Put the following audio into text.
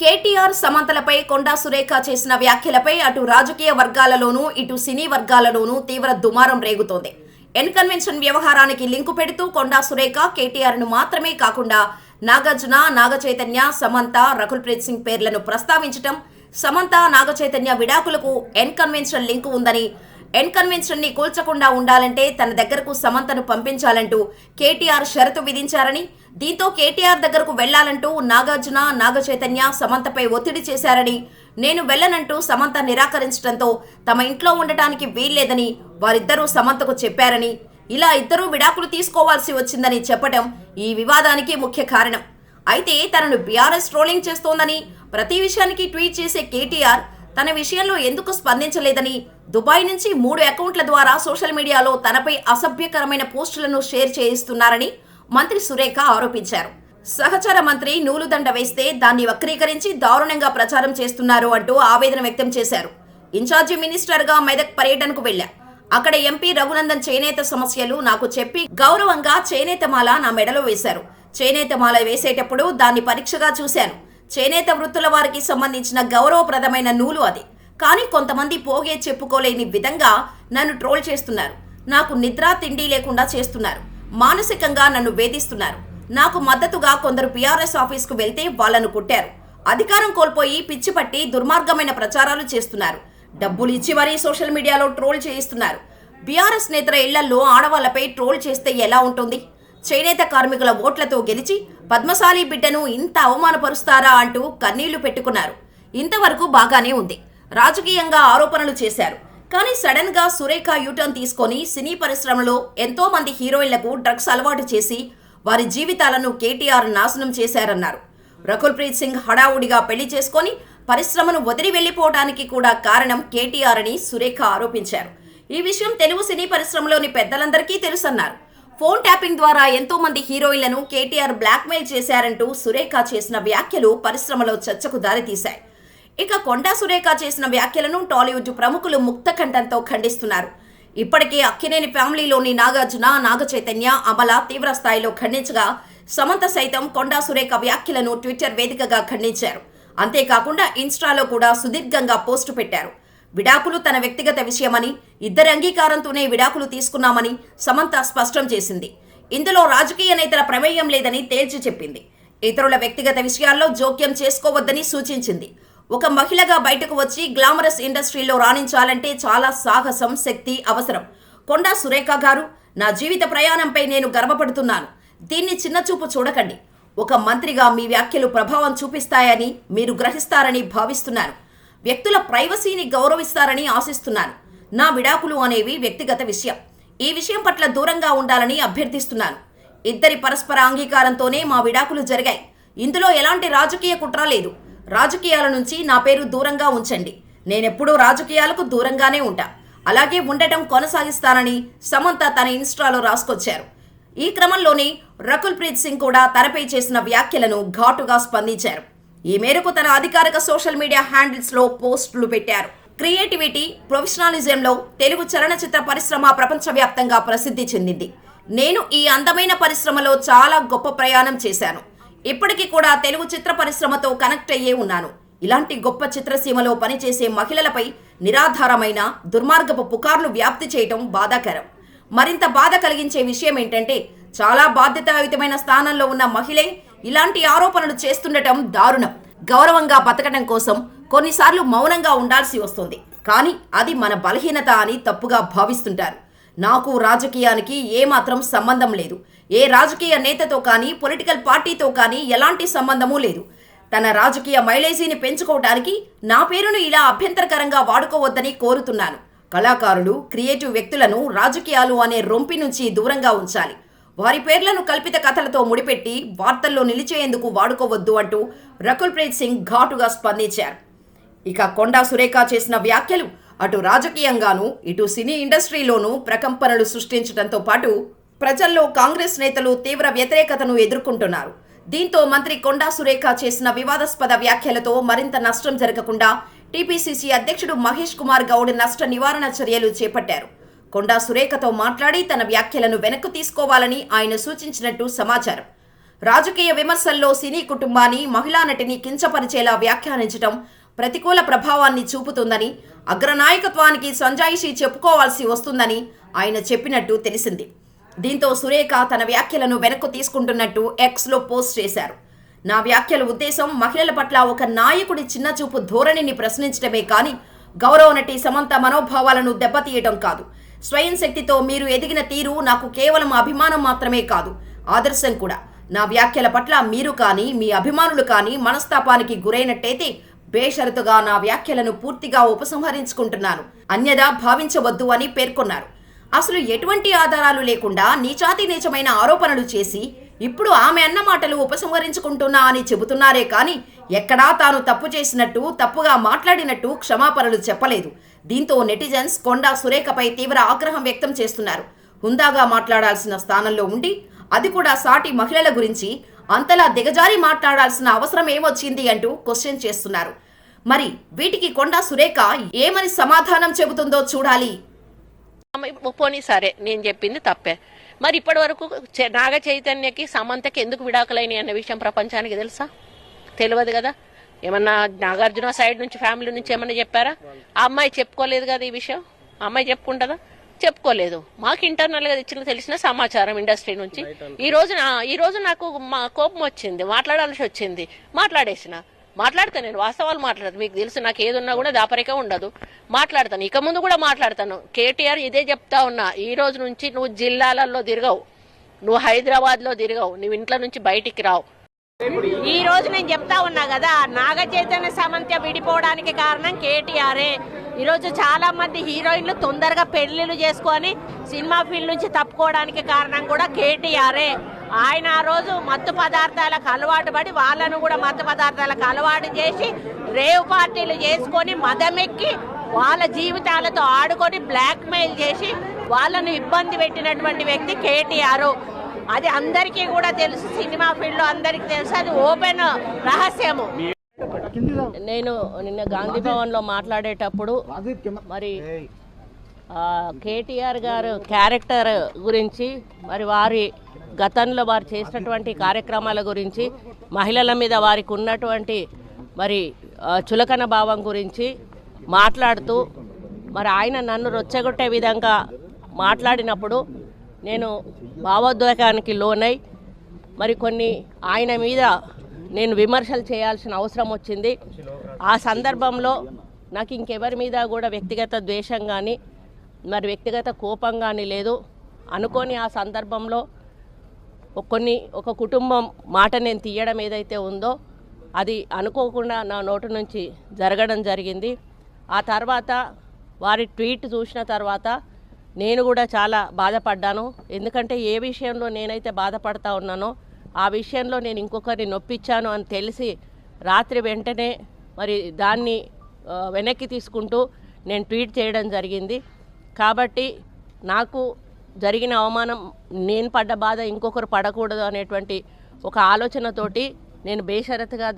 కేటీఆర్ సమంతలపై కొండా సురేఖ చేసిన వ్యాఖ్యలపై అటు రాజకీయ వర్గాలలోనూ ఇటు సినీ వర్గాలలోనూ తీవ్ర దుమారం రేగుతోంది. ఎన్కన్వెన్షన్ వ్యవహారానికి లింకు పెడుతూ కొండా సురేఖ కేటీఆర్ను మాత్రమే కాకుండా నాగార్జున, నాగచైతన్య, సమంత, రకుల్ ప్రీత్ సింగ్ పేర్లను ప్రస్తావించటం, సమంత, నాగచైతన్య విడాకులకు ఎన్కన్వెన్షన్ లింకు ఉందని, ఎన్కన్వెన్షన్ ని కూల్చకుండా ఉండాలంటే తన దగ్గరకు సమంతను పంపించాలంటూ కేటీఆర్ షరతు విధించారని, దీంతో కేటీఆర్ దగ్గరకు వెళ్లాలంటూ నాగార్జున, నాగచైతన్య సమంతపై ఒత్తిడి చేశారని, నేను వెళ్లనంటూ సమంత నిరాకరించడంతో తమ ఇంట్లో ఉండటానికి వీల్లేదని వారిద్దరూ సమంతకు చెప్పారని, ఇలా ఇద్దరూ విడాకులు తీసుకోవాల్సి వచ్చిందని చెప్పడం ఈ వివాదానికి ముఖ్య కారణం. అయితే తనను బీఆర్ఎస్ ట్రోలింగ్ చేస్తోందని, ప్రతి విషయానికి ట్వీట్ చేసే కేటీఆర్ తన విషయంలో ఎందుకు స్పందించలేదని, దుబాయ్ నుంచి 3 అకౌంట్ల ద్వారా సోషల్ మీడియాలో తనపై అసభ్యకరమైన పోస్టులను షేర్ చేయిస్తున్నారని మంత్రి సురేఖ ఆరోపించారు. సహచర మంత్రి నూలుదండ వేస్తే దాన్ని వక్రీకరించి దారుణంగా ప్రచారం చేస్తున్నారు అంటూ ఆవేదన వ్యక్తం చేశారు. ఇన్ఛార్జి మినిస్టర్గా మెదక్ పర్యటనకు వెళ్లా. అక్కడ ఎంపీ రఘునందన్ చేనేత సమస్యలు నాకు చెప్పి గౌరవంగా చేనేతమాల నా మెడలో వేశారు. చేనేతమాల వేసేటప్పుడు దాన్ని పరీక్షగా చూశాను. చేనేత వృత్తుల వారికి సంబంధించిన గౌరవప్రదమైన నూలు అది. కానీ కొంతమంది పోగే చెప్పుకోలేని విధంగా నన్ను ట్రోల్ చేస్తున్నారు. నాకు నిద్ర తిండి లేకుండా చేస్తున్నారు. మానసికంగా నన్ను వేధిస్తున్నారు. నాకు మద్దతుగా కొందరు బీఆర్ఎస్ ఆఫీస్కు వెళ్తే వాళ్లను కొట్టారు. అధికారం కోల్పోయి పిచ్చి పట్టి దుర్మార్గమైన ప్రచారాలు చేస్తున్నారు. డబ్బులు ఇచ్చి మరీ సోషల్ మీడియాలో ట్రోల్ చేయిస్తున్నారు. బీఆర్ఎస్ నేతల ఇళ్లల్లో ఆడవాళ్లపై ట్రోల్ చేస్తే ఎలా ఉంటుంది? చేనేత కార్మికుల ఓట్లతో గెలిచి పద్మశాలి బిడ్డను ఇంత అవమానపరుస్తారా అంటూ కన్నీళ్లు పెట్టుకున్నారు. ఇంతవరకు బాగానే ఉంది. రాజకీయంగా ఆరోపణలు చేశారు. కానీ సడన్ గా సురేఖ యూటర్న్ తీసుకొని సినీ పరిశ్రమలో ఎంతో మంది హీరోయిన్లకు డ్రగ్స్ అలవాటు చేసి వారి జీవితాలను కేటీఆర్ నాశనం చేశారన్నారు. రకుల్ ప్రీత్ సింగ్ హడావుడిగా పెళ్లి చేసుకొని పరిశ్రమను వదిలి వెళ్లిపోవడానికి కూడా కారణం కేటీఆర్ అని సురేఖ ఆరోపించారు. ఈ విషయం తెలుగు సినీ పరిశ్రమలోని పెద్దలందరికీ తెలుసన్నారు. ఫోన్ ట్యాపింగ్ ద్వారా ఎంతో మంది హీరోయిన్లను కేటీఆర్ బ్లాక్మెయిల్ చేశారంటూ సురేఖ చేసిన వ్యాఖ్యలు పరిశ్రమలో చర్చకు దారితీశాయి. ఇక కొండా సురేఖ చేసిన వ్యాఖ్యలను టాలీవుడ్ ప్రముఖులు ముక్తకంఠంతో ఖండిస్తున్నారు. ఇప్పటికే అక్కినేని ఫ్యామిలీలోని నాగార్జున, నాగచైతన్య, అమల తీవ్ర స్థాయిలో ఖండించగా సమంత సైతం కొండా సురేఖ వ్యాఖ్యలను ట్విట్టర్ వేదికగా ఖండించారు. అంతేకాకుండా ఇన్స్టాలో కూడా సుదీర్ఘంగా పోస్టు పెట్టారు. విడాకులు తన వ్యక్తిగత విషయమని, ఇద్దరి అంగీకారంతోనే విడాకులు తీసుకున్నామని సమంత స్పష్టం చేసింది. ఇందులో రాజకీయ నేతల ప్రమేయం లేదని తేల్చి చెప్పింది. ఇతరుల వ్యక్తిగత విషయాల్లో జోక్యం చేసుకోవద్దని సూచించింది. ఒక మహిళగా బయటకు వచ్చి గ్లామరస్ ఇండస్ట్రీలో రాణించాలంటే చాలా సాహసం, శక్తి అవసరం. కొండా సురేఖ గారు, నా జీవిత ప్రయాణంపై నేను గర్వపడుతున్నాను. దీన్ని చిన్నచూపు చూడకండి. ఒక మంత్రిగా మీ వ్యాఖ్యలు ప్రభావం చూపిస్తాయని మీరు గ్రహిస్తారని భావిస్తున్నాను. వ్యక్తుల ప్రైవసీని గౌరవిస్తారని ఆశిస్తున్నాను. నా విడాకులు అనేవి వ్యక్తిగత విషయం. ఈ విషయం పట్ల దూరంగా ఉండాలని అభ్యర్థిస్తున్నాను. ఇద్దరి పరస్పర అంగీకారంతోనే మా విడాకులు జరిగాయి. ఇందులో ఎలాంటి రాజకీయ కుట్ర లేదు. రాజకీయాల నుంచి నా పేరు దూరంగా ఉంచండి. నేనెప్పుడూ రాజకీయాలకు దూరంగానే ఉంటా. అలాగే ఉండటం కొనసాగిస్తానని సమంత తన ఇన్స్టాలో రాసుకొచ్చారు. ఈ క్రమంలోనే రకుల్ ప్రీత్ సింగ్ కూడా తనపై చేసిన వ్యాఖ్యలను ఘాటుగా స్పందించారు. ఈ మేరకు తన అధికారిక సోషల్ మీడియా హ్యాండిల్స్ లో పోస్టులు పెట్టారు. క్రియేటివిటీ, ప్రొఫెషనలిజంలో తెలుగు చలనచిత్ర పరిశ్రమ ప్రపంచవ్యాప్తంగా ప్రసిద్ధి చెందింది. నేను ఈ అందమైన పరిశ్రమలో చాలా గొప్ప ప్రయాణం చేశాను. ఇప్పటికీ కూడా తెలుగు చిత్ర పరిశ్రమతో కనెక్ట్ అయ్యే ఉన్నాను. ఇలాంటి గొప్ప చిత్రసీమలో పనిచేసే మహిళలపై నిరాధారమైన దుర్మార్గపు పుకార్లు వ్యాప్తి చేయటం బాధాకరం. మరింత బాధ కలిగించే విషయం ఏంటంటే, చాలా బాధ్యతాయుతమైన స్థానంలో ఉన్న మహిళే ఇలాంటి ఆరోపణలు చేస్తుండటం దారుణం. గౌరవంగా బతకడం కోసం కొన్నిసార్లు మౌనంగా ఉండాల్సి వస్తుంది. కానీ అది మన బలహీనత అని తప్పుగా భావిస్తుంటారు. నాకు రాజకీయానికి ఏమాత్రం సంబంధం లేదు. ఏ రాజకీయ నేతతో కానీ, పొలిటికల్ పార్టీతో కానీ ఎలాంటి సంబంధమూ లేదు. తన రాజకీయ మైలేజీని పెంచుకోవడానికి నా పేరును ఇలా అభ్యంతరకరంగా వాడుకోవద్దని కోరుతున్నాను. కళాకారులు, క్రియేటివ్ వ్యక్తులను రాజకీయాలు అనే రొంపి నుంచి దూరంగా ఉంచాలి. వారి పేర్లను కల్పిత కథలతో ముడిపెట్టి వార్తల్లో నిలిచేందుకు వాడుకోవద్దు అంటూ రకుల్ ప్రీత్ సింగ్ ఘాటుగా స్పందించారు. ఇక కొండా సురేఖ చేసిన వ్యాఖ్యలు అటు రాజకీయంగానూ ఇటు సినీ ఇండస్ట్రీలోనూ ప్రకంపనలు సృష్టించడంతో పాటు ప్రజల్లో కాంగ్రెస్ నేతలు తీవ్ర వ్యతిరేకతను ఎదుర్కొంటున్నారు. దీంతో మంత్రి కొండా సురేఖ చేసిన వివాదాస్పద వ్యాఖ్యలతో మరింత నష్టం జరగకుండా టీపీసీసీ అధ్యక్షుడు మహేష్ కుమార్ గౌడ్ నష్ట నివారణ చర్యలు చేపట్టారు. కొండా సురేఖతో మాట్లాడి తన వ్యాఖ్యలను వెనక్కు తీసుకోవాలని ఆయన సూచించినట్టు సమాచారం. రాజకీయ విమర్శల్లో సినీ కుటుంబాన్ని, మహిళా నటిని కించపరిచేలా వ్యాఖ్యానించడం ప్రతికూల ప్రభావాన్ని చూపుతుందని, అగ్రనాయకత్వానికి సంజాయిషీ చెప్పుకోవాల్సి వస్తుందని ఆయన చెప్పినట్టు తెలిసింది. దీంతో సురేఖ తన వ్యాఖ్యలను వెనక్కు తీసుకుంటున్నట్టు ఎక్స్లో పోస్ట్ చేశారు. నా వ్యాఖ్యల ఉద్దేశం మహిళల పట్ల ఒక నాయకుడి చిన్నచూపు ధోరణిని ప్రశ్నించడమే కానీ గౌరవ నటి సమంత మనోభావాలను దెబ్బతీయటం కాదు. స్వయం శక్తితో మీరు ఎదిగిన తీరు నాకు కేవలం అభిమానం మాత్రమే కాదు, ఆదర్శం కూడా. నా వ్యాఖ్యల పట్ల మీరు కానీ మీ అభిమానులు కానీ మనస్తాపానికి గురైనట్టయితే బేషరతుగా నా వ్యాఖ్యలను పూర్తిగా ఉపసంహరించుకుంటున్నాను, అన్యదా భావించవద్దు అని పేర్కొన్నారు. అసలు ఎటువంటి ఆధారాలు లేకుండా నీచాతి నీచమైన ఆరోపణలు చేసి ఇప్పుడు ఆమె అన్న మాటలు ఉపసంహరించుకుంటున్నా అని చెబుతున్నారే కానీ ఎక్కడా తాను తప్పు చేసినట్టు, తప్పుగా మాట్లాడినట్టు క్షమాపణలు చెప్పలేదు. దీంతో నెటిజన్స్ కొండా సురేఖపై తీవ్ర ఆగ్రహం వ్యక్తం చేస్తున్నారు. హుందాగా మాట్లాడాల్సిన స్థానంలో ఉండి అది కూడా సాటి మహిళల గురించి అంతలా దిగజారి మాట్లాడాల్సిన అవసరం ఏమొచ్చింది అంటూ క్వశ్చన్ చేస్తున్నారు. మరి వీటికి కొండా సురేఖ ఏమని సమాధానం చెబుతుందో చూడాలి. పోనీ సరే, నేను చెప్పింది తప్పే. మరి ఇప్పటి వరకు నాగ చైతన్యకి సమంతకి ఎందుకు విడాకులైనాయి అన్న విషయం ప్రపంచానికి తెలుసా? తెలియదు కదా. ఏమన్నా నాగార్జున సైడ్ నుంచి, ఫ్యామిలీ నుంచి ఏమన్నా చెప్పారా? ఆ అమ్మాయి చెప్పుకోలేదు కదా ఈ విషయం. ఆ అమ్మాయి చెప్పుకుంటుందా? చెప్పుకోలేదు. మాకు ఇంటర్నల్ గా ఇచ్చిన తెలిసిన సమాచారం ఇండస్ట్రీ నుంచి. ఈ రోజు నాకు కోపం వచ్చింది, మాట్లాడాల్సి వచ్చింది, మాట్లాడతాను. నేను వాస్తవాలు మాట్లాడతాను. మీకు తెలుసు, నాకు ఏదున్నా కూడా దాపరిక ఉండదు, మాట్లాడతాను. ఇక ముందు కూడా మాట్లాడతాను. కేటీఆర్ ఇదే చెప్తా ఉన్నా, ఈ రోజు నుంచి నువ్వు జిల్లాలలో తిరగవు, నువ్వు హైదరాబాద్ లో తిరగవు, నువ్వు ఇంట్లో నుంచి బయటికి రావు. ఈ రోజు నేను చెప్తా ఉన్నా కదా, నాగ చైతన్య సమంత విడిపోవడానికి కారణం కేటీఆరే. ఈరోజు చాలా మంది హీరోయిన్లు తొందరగా పెళ్లిళ్ళు చేసుకొని సినిమా ఫీల్డ్ నుంచి తప్పుకోవడానికి కారణం కూడా కేటీఆరే. ఆయన ఆ రోజు మత్తు పదార్థాలకు అలవాటు పడి వాళ్ళను కూడా మత్తు పదార్థాలకు అలవాటు చేసి రేవ్ పార్టీలు చేసుకొని మదమెక్కి వాళ్ళ జీవితాలతో ఆడుకొని బ్లాక్మెయిల్ చేసి వాళ్ళను ఇబ్బంది పెట్టినటువంటి వ్యక్తి కేటీఆర్. అది అందరికీ కూడా తెలుసు, సినిమా ఫీల్డ్ లో అందరికీ తెలుసు, అది ఓపెన్ రహస్యము. నేను నిన్న గాంధీ భవన్ లో మాట్లాడేటప్పుడు మరి కేటీఆర్ గారు క్యారెక్టర్ గురించి, మరి వారి గతంలో వారు చేసినటువంటి కార్యక్రమాల గురించి, మహిళల మీద వారికి ఉన్నటువంటి మరి చులకన భావం గురించి మాట్లాడుతూ మరి ఆయన నన్ను రొచ్చగొట్టే విధంగా మాట్లాడినప్పుడు నేను భావోద్వేగానికి లోనై మరి కొన్ని ఆయన మీద నేను విమర్శలు చేయాల్సిన అవసరం వచ్చింది. ఆ సందర్భంలో నాకు ఇంకెవరి మీద కూడా వ్యక్తిగత ద్వేషం కానీ మరి వ్యక్తిగత కోపం కానీ లేదు. అనుకోని ఆ సందర్భంలో ఒక కుటుంబం మాట నేను తీయడం ఏదైతే ఉందో అది అనుకోకుండా నా నోటి నుంచి జరగడం జరిగింది. ఆ తర్వాత వారి ట్వీట్ చూసిన తర్వాత నేను కూడా చాలా బాధపడ్డాను. ఎందుకంటే ఏ విషయంలో నేనైతే బాధపడతా ఉన్నానో ఆ విషయంలో నేను ఇంకొకరిని నొప్పించాను అని తెలిసి రాత్రి వెంటనే మరి దాన్ని వెనక్కి తీసుకుంటూ నేను ట్వీట్ చేయడం జరిగింది. కాబట్టి నాకు జరిగిన అవమానం, నేను పడ్డ బాధ ఇంకొకరు పడకూడదు అనేటువంటి ఒక ఆలోచనతోటి నేను బేషరతుగా